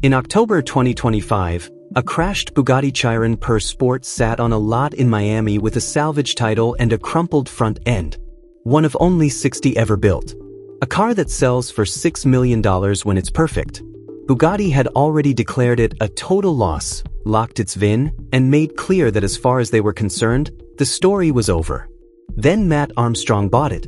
In October 2025, a crashed Bugatti Chiron Per Sport sat on a lot in Miami with a salvage title and a crumpled front end. One of only 60 ever built. A car that sells for $6 million when it's perfect. Bugatti had already declared it a total loss, locked its VIN, and made clear that as far as they were concerned, the story was over. Then Matt Armstrong bought it.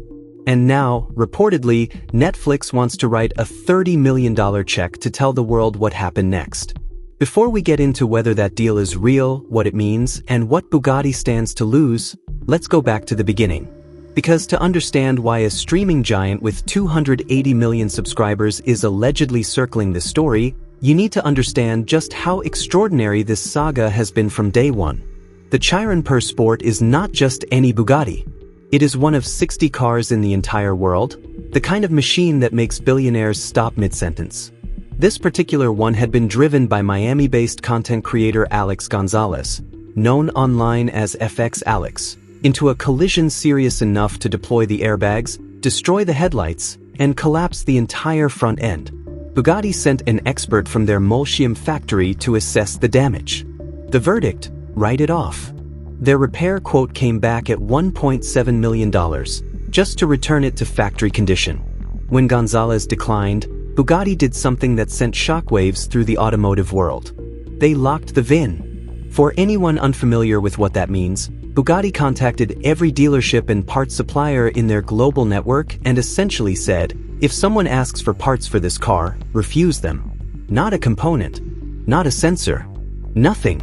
And now, reportedly, Netflix wants to write a $30 million check to tell the world what happened next. Before we get into whether that deal is real, what it means, and what Bugatti stands to lose, let's go back to the beginning. Because to understand why a streaming giant with 280 million subscribers is allegedly circling this story, you need to understand just how extraordinary this saga has been from day one. The Chiron Per Sport is not just any Bugatti. It is one of 60 cars in the entire world, the kind of machine that makes billionaires stop mid-sentence. This particular one had been driven by Miami-based content creator Alex Gonzalez, known online as FX Alex, into a collision serious enough to deploy the airbags, destroy the headlights, and collapse the entire front end. Bugatti sent an expert from their Molsheim factory to assess the damage. The verdict? Write it off. Their repair quote came back at $1.7 million, just to return it to factory condition. When Gonzalez declined, Bugatti did something that sent shockwaves through the automotive world. They locked the VIN. For anyone unfamiliar with what that means, Bugatti contacted every dealership and parts supplier in their global network and essentially said, if someone asks for parts for this car, refuse them. Not a component. Not a sensor. Nothing.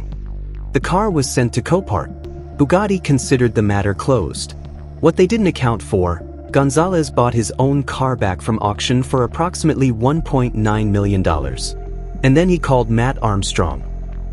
The car was sent to Copart. Bugatti considered the matter closed. What they didn't account for, Gonzalez bought his own car back from auction for approximately $1.9 million. And then he called Matt Armstrong.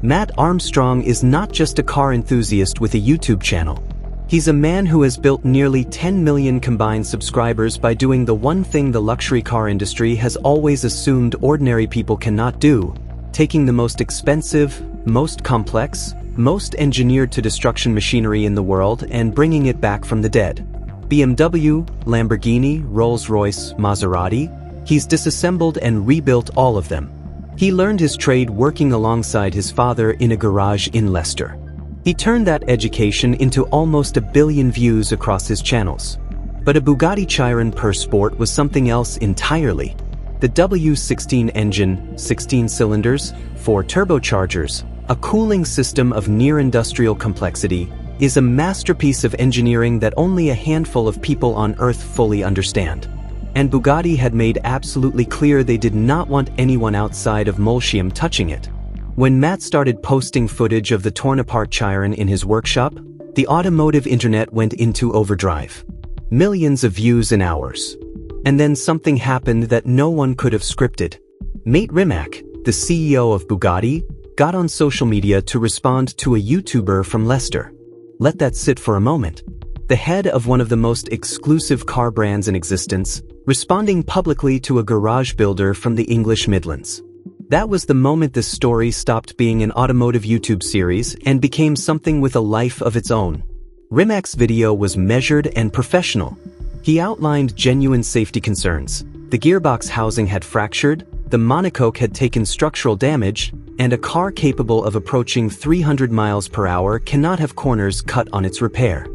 Matt Armstrong is not just a car enthusiast with a YouTube channel. He's a man who has built nearly 10 million combined subscribers by doing the one thing the luxury car industry has always assumed ordinary people cannot do, taking the most expensive, most complex, most engineered to destruction machinery in the world and bringing it back from the dead. BMW, Lamborghini, Rolls-Royce, Maserati, he's disassembled and rebuilt all of them. He learned his trade working alongside his father in a garage in Leicester. He turned that education into almost 1 billion views across his channels. But a Bugatti Chiron Per Sport was something else entirely. The W16 engine, 16 cylinders, 4 turbochargers, a cooling system of near-industrial complexity, is a masterpiece of engineering that only a handful of people on Earth fully understand. And Bugatti had made absolutely clear they did not want anyone outside of Molsheim touching it. When Matt started posting footage of the torn-apart Chiron in his workshop, the automotive internet went into overdrive. Millions of views in hours. And then something happened that no one could have scripted. Mate Rimac, the CEO of Bugatti, got on social media to respond to a YouTuber from Leicester. Let that sit for a moment. The head of one of the most exclusive car brands in existence, responding publicly to a garage builder from the English Midlands. That was the moment this story stopped being an automotive YouTube series and became something with a life of its own. Rimac's video was measured and professional. He outlined genuine safety concerns. The gearbox housing had fractured, the monocoque had taken structural damage, and a car capable of approaching 300 miles per hour cannot have corners cut on its repair.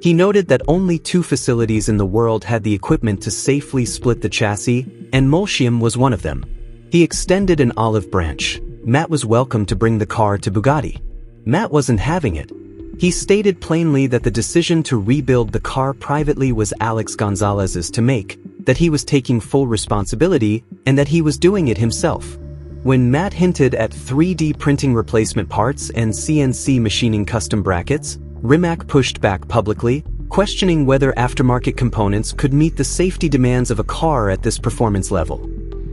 He noted that only 2 facilities in the world had the equipment to safely split the chassis, and Molsheim was one of them. He extended an olive branch. Matt was welcome to bring the car to Bugatti. Matt wasn't having it. He stated plainly that the decision to rebuild the car privately was Alex Gonzalez's to make, that he was taking full responsibility, and that he was doing it himself. When Matt hinted at 3D printing replacement parts and CNC machining custom brackets, Rimac pushed back publicly, questioning whether aftermarket components could meet the safety demands of a car at this performance level.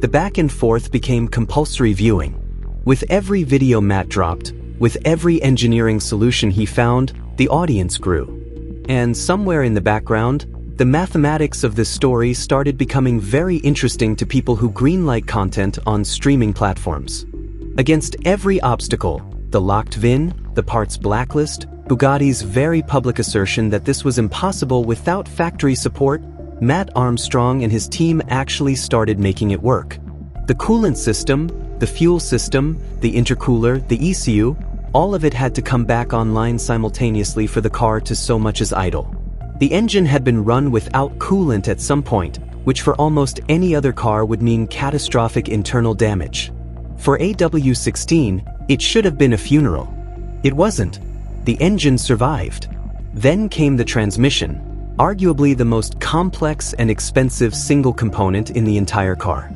The back and forth became compulsory viewing. With every video Matt dropped, with every engineering solution he found, the audience grew. And somewhere in the background, the mathematics of this story started becoming very interesting to people who greenlight content on streaming platforms. Against every obstacle, the locked VIN, the parts blacklist, Bugatti's very public assertion that this was impossible without factory support, Matt Armstrong and his team actually started making it work. The coolant system, The fuel system, the intercooler, the ECU, all of it had to come back online simultaneously for the car to so much as idle. The engine had been run without coolant at some point, which for almost any other car would mean catastrophic internal damage. For a W16, it should have been a funeral. It wasn't. The engine survived. Then came the transmission, arguably the most complex and expensive single component in the entire car.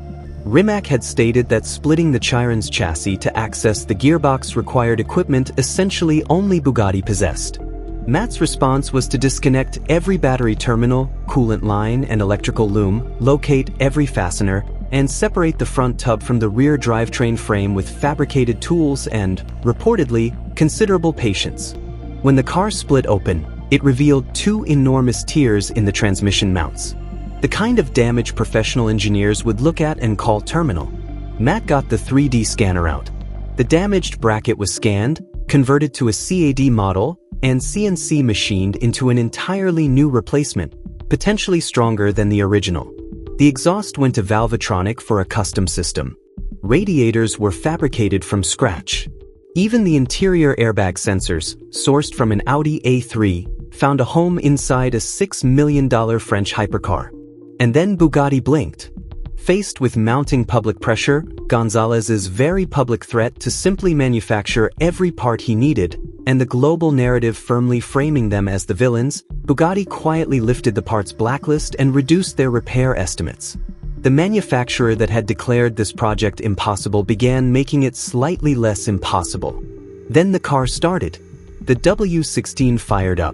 Rimac had stated that splitting the Chiron's chassis to access the gearbox required equipment essentially only Bugatti possessed. Matt's response was to disconnect every battery terminal, coolant line, and electrical loom, locate every fastener, and separate the front tub from the rear drivetrain frame with fabricated tools and, reportedly, considerable patience. When the car split open, it revealed two enormous tears in the transmission mounts. The kind of damage professional engineers would look at and call terminal. Matt got the 3D scanner out. The damaged bracket was scanned, converted to a CAD model, and CNC machined into an entirely new replacement, potentially stronger than the original. The exhaust went to Valvetronic for a custom system. Radiators were fabricated from scratch. Even the interior airbag sensors, sourced from an Audi A3, found a home inside a $6 million French hypercar. And then Bugatti blinked. Faced with mounting public pressure, Gonzalez's very public threat to simply manufacture every part he needed, and the global narrative firmly framing them as the villains, Bugatti quietly lifted the parts blacklist and reduced their repair estimates. The manufacturer that had declared this project impossible began making it slightly less impossible. Then the car started. The W16 fired up.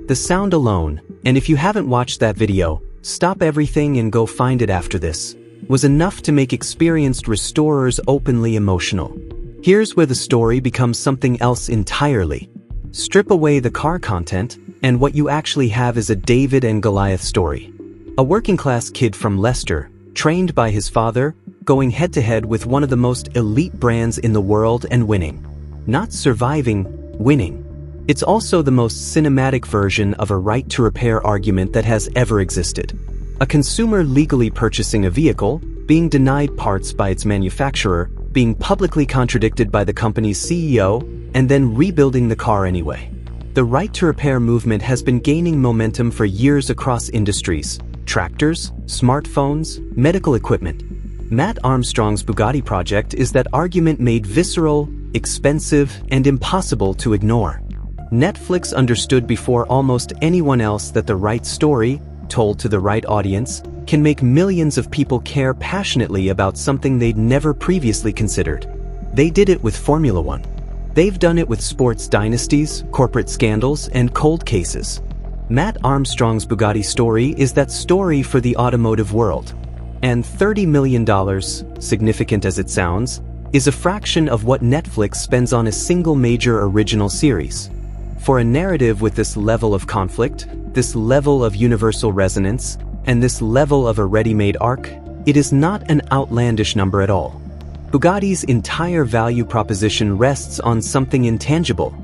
The sound alone, and if you haven't watched that video, stop everything and go find it after this, was enough to make experienced restorers openly emotional. Here's where the story becomes something else entirely. Strip away the car content, and what you actually have is a David and Goliath story. A working-class kid from Leicester, trained by his father, going head-to-head with one of the most elite brands in the world and winning. Not surviving, winning. It's also the most cinematic version of a right-to-repair argument that has ever existed. A consumer legally purchasing a vehicle, being denied parts by its manufacturer, being publicly contradicted by the company's CEO, and then rebuilding the car anyway. The right-to-repair movement has been gaining momentum for years across industries: tractors, smartphones, medical equipment. Matt Armstrong's Bugatti project is that argument made visceral, expensive, and impossible to ignore. Netflix understood before almost anyone else that the right story, told to the right audience, can make millions of people care passionately about something they'd never previously considered. They did it with Formula One. They've done it with sports dynasties, corporate scandals, and cold cases. Matt Armstrong's Bugatti story is that story for the automotive world. And $30 million, significant as it sounds, is a fraction of what Netflix spends on a single major original series. For a narrative with this level of conflict, this level of universal resonance, and this level of a ready-made arc, it is not an outlandish number at all. Bugatti's entire value proposition rests on something intangible.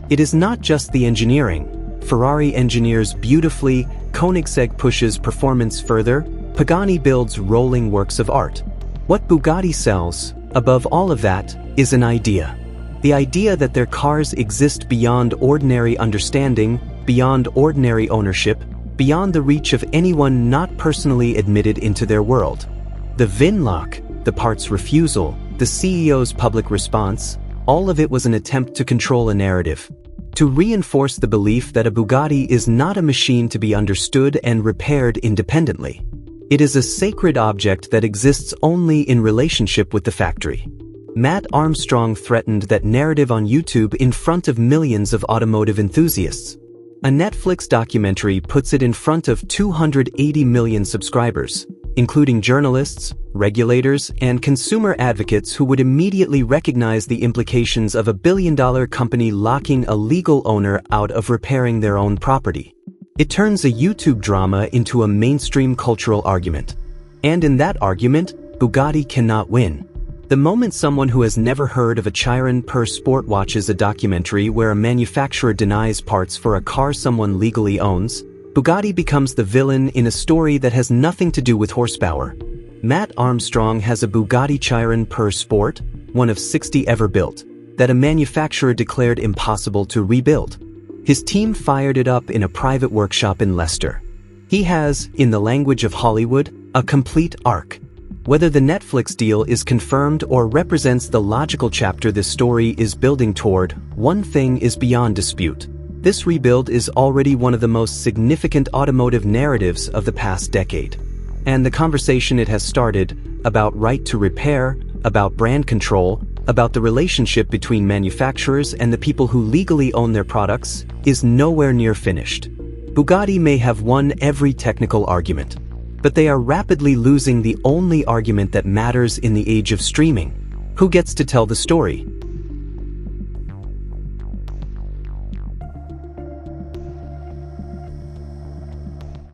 It is not just the engineering. Ferrari engineers beautifully, Koenigsegg pushes performance further, Pagani builds rolling works of art. What Bugatti sells, above all of that, is an idea. The idea that their cars exist beyond ordinary understanding, beyond ordinary ownership, beyond the reach of anyone not personally admitted into their world. The VIN lock, the parts refusal, the CEO's public response, all of it was an attempt to control a narrative. To reinforce the belief that a Bugatti is not a machine to be understood and repaired independently. It is a sacred object that exists only in relationship with the factory. Matt Armstrong threatened that narrative on YouTube in front of millions of automotive enthusiasts. A Netflix documentary puts it in front of 280 million subscribers, including journalists, regulators, and consumer advocates who would immediately recognize the implications of a billion-dollar company locking a legal owner out of repairing their own property. It turns a YouTube drama into a mainstream cultural argument. And in that argument, Bugatti cannot win. The moment someone who has never heard of a Chiron per sport watches a documentary where a manufacturer denies parts for a car someone legally owns, Bugatti becomes the villain in a story that has nothing to do with horsepower. Matt Armstrong has a Bugatti Chiron per sport, one of 60 ever built, that a manufacturer declared impossible to rebuild. His team fired it up in a private workshop in Leicester. He has, in the language of Hollywood, a complete arc. Whether the Netflix deal is confirmed or represents the logical chapter this story is building toward, one thing is beyond dispute. This rebuild is already one of the most significant automotive narratives of the past decade. And the conversation it has started, about right to repair, about brand control, about the relationship between manufacturers and the people who legally own their products, is nowhere near finished. Bugatti may have won every technical argument, but they are rapidly losing the only argument that matters in the age of streaming. Who gets to tell the story?